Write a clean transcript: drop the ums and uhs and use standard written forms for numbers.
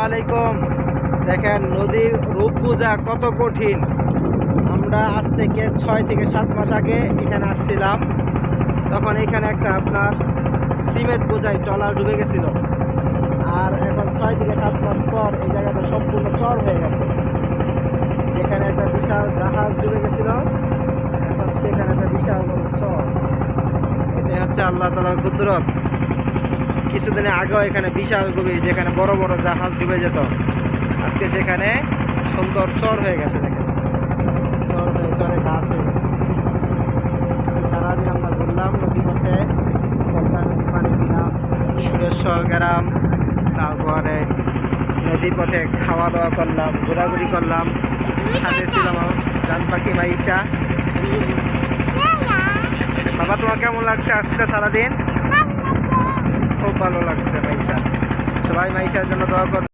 আলাইকুম। দেখেন নদীর রূপ বোঝা কত কঠিন। আমরা আজ থেকে 6 থেকে 7 মাস আগে এখানে আসছিলাম, তখন এখানে একটা আপনার সিমেন্ট বোঝাই ট্রলার ডুবে গেছিল। আর এখন 6 থেকে 7 মাস পর এই জায়গাটা সম্পূর্ণ চর হয়ে গেছে। এখানে একটা বিশাল জাহাজ ডুবে গেছিল, এখন সেখানে একটা বিশাল বড় চর। এটাই হচ্ছে আল্লাহ তাআলার কুদরত। কিছুদিন আগেও এখানে বিশাল গভীর, যেখানে বড় বড় জাহাজ ডুবে যেত, আজকে সেখানে সুন্দর চর হয়ে গেছে। দেখেন চর হয়ে চরে গাছ হয়ে গেছে। সারাদিন আমরা ঘুরলাম নদী পথে, নদী পানি দিলাম, সুরেশ্বর গ্রাম, তারপরে নদী পথে খাওয়া দাওয়া করলাম, ঘোরাঘুরি করলাম। সাথে ছিলাম জান পাখি মাইশা। বাবা, তোমার কেমন লাগছে আজকে সারাদিন? খুব ভালো লাগছে মাইশা। সবাই মাইশার জন্য দোয়া করবে।